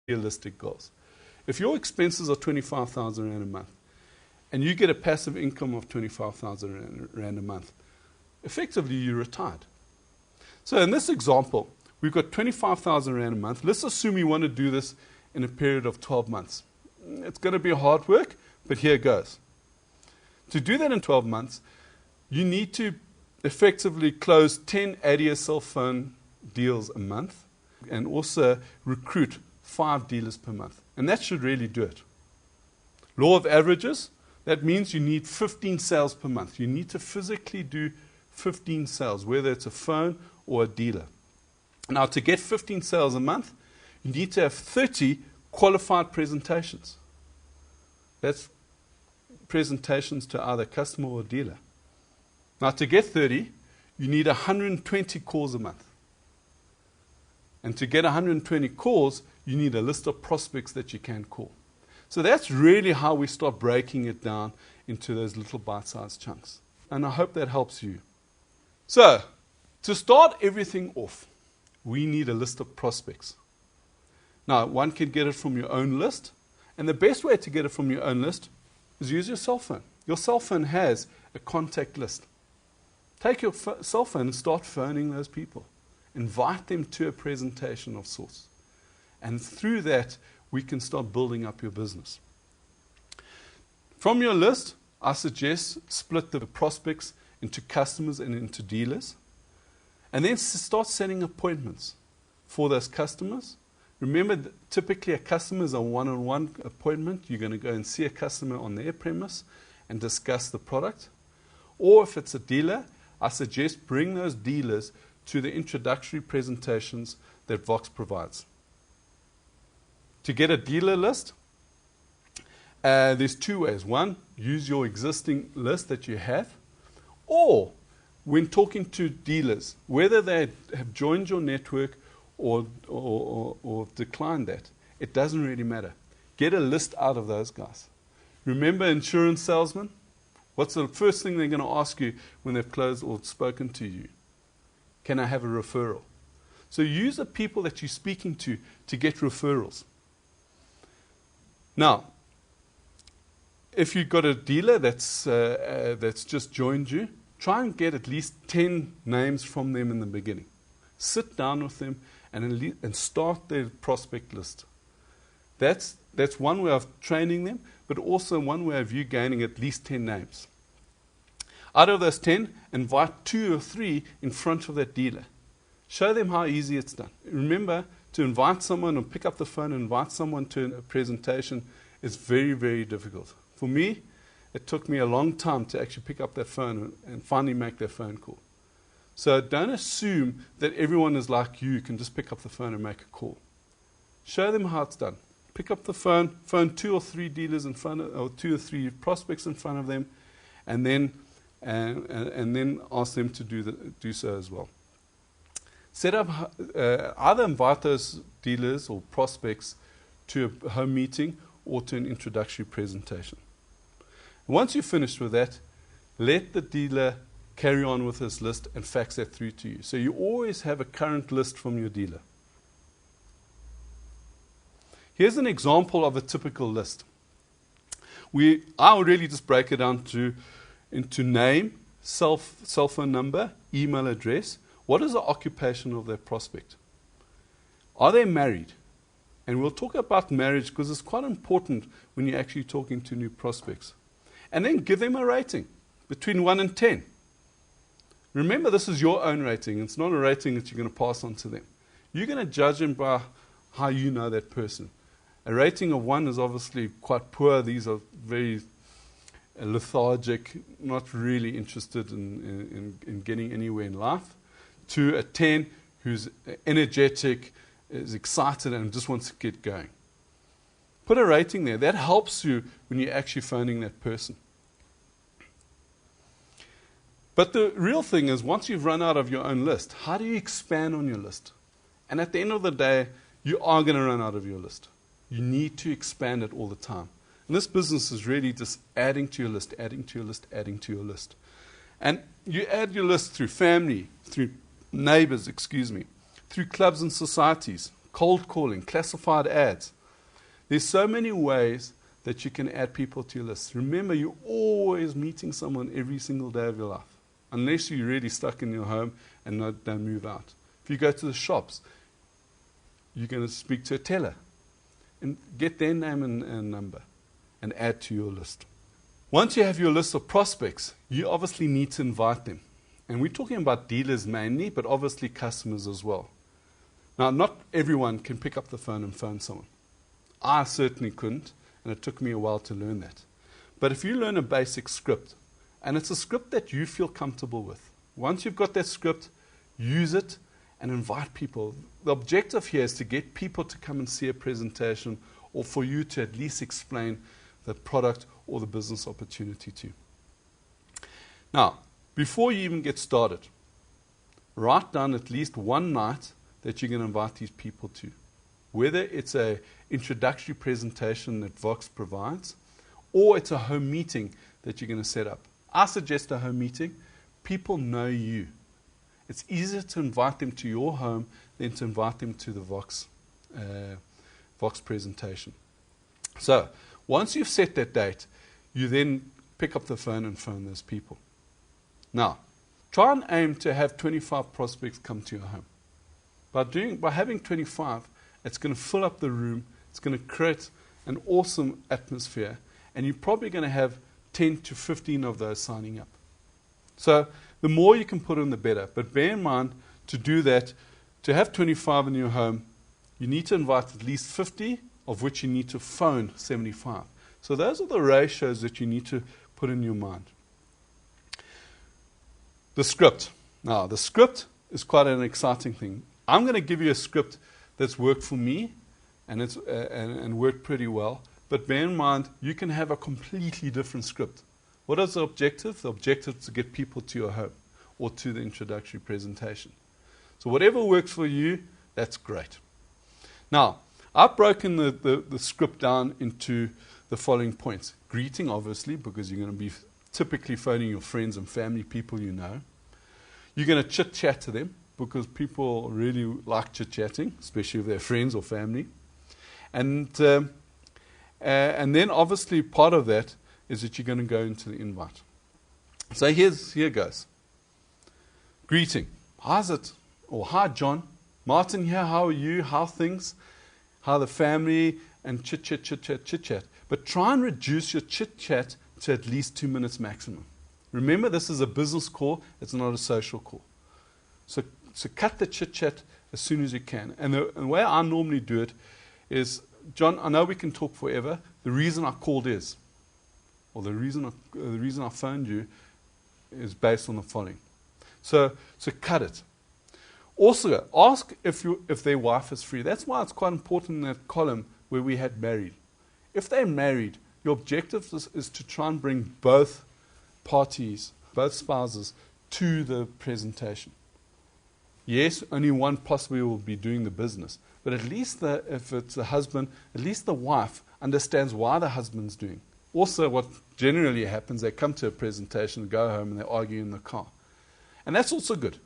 realistic goals. If your expenses are 25,000 Rand a month and you get a passive income of 25,000 Rand a month, effectively you're retired. So in this example, we've got 25,000 Rand a month. Let's assume you want to do this in a period of 12 months. It's going to be hard work, but here goes. To do that in 12 months, you need to effectively close 10 ADSL phone deals a month and also recruit 5 dealers per month. And that should really do it. Law of averages, that means you need 15 sales per month. You need to physically do 15 sales, whether it's a phone or a dealer. Now, to get 15 sales a month, you need to have 30 qualified presentations. That's presentations to either customer or dealer. Now, to get 30, you need 120 calls a month. And to get 120 calls, you need a list of prospects that you can call. So that's really how we start breaking it down into those little bite-sized chunks. And I hope that helps you. So, to start everything off, we need a list of prospects. Now, one can get it from your own list. And the best way to get it from your own list is use your cell phone. Your cell phone has a contact list. Take your cell phone and start phoning those people. Invite them to a presentation of sorts. And through that, we can start building up your business. From your list, I suggest split the prospects into customers and into dealers. And then start setting appointments for those customers. Remember, typically a customer is a one-on-one appointment. You're going to go and see a customer on their premise and discuss the product. Or if it's a dealer, I suggest bring those dealers to the introductory presentations that Vox provides. To get a dealer list, there's 2 ways. One, use your existing list that you have. Or, when talking to dealers, whether they have joined your network or declined that, it doesn't really matter. Get a list out of those guys. Remember insurance salesmen? What's the first thing they're going to ask you when they've closed or spoken to you? Can I have a referral? So use the people that you're speaking to get referrals. Now, if you've got a dealer that's just joined you, try and get at least 10 names from them in the beginning. Sit down with them and start their prospect list. That's one way of training them, but also one way of you gaining at least 10 names. Out of those 10, invite 2 or 3 in front of that dealer. Show them how easy it's done. Remember, to invite someone or pick up the phone and invite someone to a presentation is very, very difficult. For me, it took me a long time to actually pick up that phone and finally make that phone call. So don't assume that everyone is like you can just pick up the phone and make a call. Show them how it's done. Pick up the phone 2 or 3 dealers in front of, or 2 or 3 prospects in front of them, and then ask them to do so as well. Set up, either invite those dealers or prospects to a home meeting or to an introductory presentation. Once you're finished with that, let the dealer carry on with his list and fax that through to you. So you always have a current list from your dealer. Here's an example of a typical list. I'll really just break it down into name, cell phone number, email address. What is the occupation of their prospect? Are they married? And we'll talk about marriage because it's quite important when you're actually talking to new prospects. And then give them a rating between 1 and 10. Remember, this is your own rating. It's not a rating that you're going to pass on to them. You're going to judge them by how you know that person. A rating of 1 is obviously quite poor. These are very lethargic, not really interested in getting anywhere in life. To a 10 who's energetic, is excited and just wants to get going. Put a rating there. That helps you when you're actually phoning that person. But the real thing is, once you've run out of your own list, how do you expand on your list? And at the end of the day, you are going to run out of your list. You need to expand it all the time. And this business is really just adding to your list, adding to your list, adding to your list. And you add your list through family, through neighbors, through clubs and societies, cold calling, classified ads. There's so many ways that you can add people to your list. Remember, you're always meeting someone every single day of your life, unless you're really stuck in your home and don't move out. If you go to the shops, you're going to speak to a teller and get their name and number and add to your list. Once you have your list of prospects, you obviously need to invite them. And we're talking about dealers mainly, but obviously customers as well. Now, not everyone can pick up the phone and phone someone. I certainly couldn't, and it took me a while to learn that. But if you learn a basic script, and it's a script that you feel comfortable with, once you've got that script, use it and invite people. The objective here is to get people to come and see a presentation, or for you to at least explain the product or the business opportunity to. Now, before you even get started, write down at least one night that you're going to invite these people to. Whether it's an introductory presentation that Vox provides, or it's a home meeting that you're going to set up. I suggest a home meeting. People know you. It's easier to invite them to your home than to invite them to the Vox presentation. So, once you've set that date, you then pick up the phone and phone those people. Now, try and aim to have 25 prospects come to your home. By having 25, it's going to fill up the room, it's going to create an awesome atmosphere, and you're probably going to have 10 to 15 of those signing up. So, the more you can put in, the better. But bear in mind, to do that, to have 25 in your home, you need to invite at least 50, of which you need to phone 75. So those are the ratios that you need to put in your mind. The script. Now, the script is quite an exciting thing. I'm going to give you a script that's worked for me and worked pretty well. But bear in mind, you can have a completely different script. What is the objective? The objective is to get people to your home or to the introductory presentation. So whatever works for you, that's great. Now, I've broken the script down into the following points. Greeting, obviously, because you're going to be typically phoning your friends and family, people you know. You're going to chit-chat to them, because people really like chit-chatting, especially with their friends or family. And then, obviously, part of that is that you're going to go into the invite. So here goes. Greeting. How's it? Or hi, John. Martin here. How are you? How things? How the family? And chit-chat. But try and reduce your chit-chat to at least 2 minutes maximum. Remember, this is a business call. It's not a social call. So cut the chit-chat as soon as you can. And the way I normally do it is, John, I know we can talk forever. The reason I called is, or the reason I phoned you is based on the following. So cut it. Also, ask if their wife is free. That's why it's quite important in that column where we had married. If they're married, your objective is to try and bring both parties, both spouses, to the presentation. Yes, only one possibly will be doing the business. But at least if it's the husband, at least the wife understands why the husband's doing. Also, what generally happens, they come to a presentation, go home, and they argue in the car. And that's also good,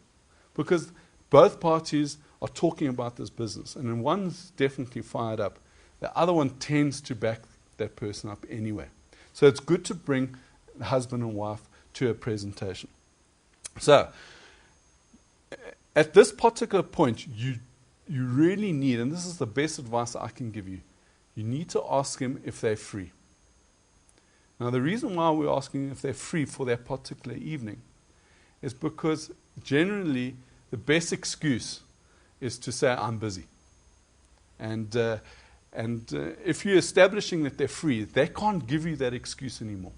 because both parties are talking about this business. And then one's definitely fired up. The other one tends to back that person up anyway. So it's good to bring the husband and wife to a presentation. So, at this particular point, you really need, and this is the best advice I can give you, you need to ask them if they're free. Now, the reason why we're asking if they're free for that particular evening is because generally the best excuse is to say, I'm busy. And if you're establishing that they're free, they can't give you that excuse anymore.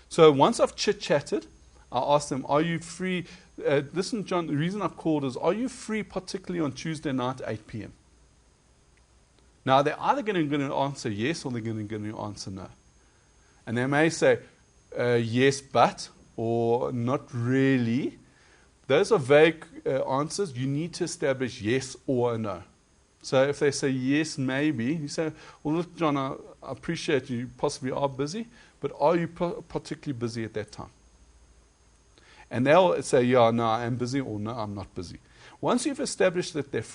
So once I've chit-chatted, I ask them, are you free? Listen, John, the reason I've called is, are you free particularly on Tuesday night, 8 p.m.? Now, they're either going to answer yes or they're going to answer no. And they may say, yes, but, or not really. Those are vague answers. You need to establish yes or a no. So if they say yes, maybe, you say, well, look, John, I appreciate you possibly are busy, but are you particularly busy at that time? And they'll say, yeah, no, I am busy, or no, I'm not busy. Once you've established that they're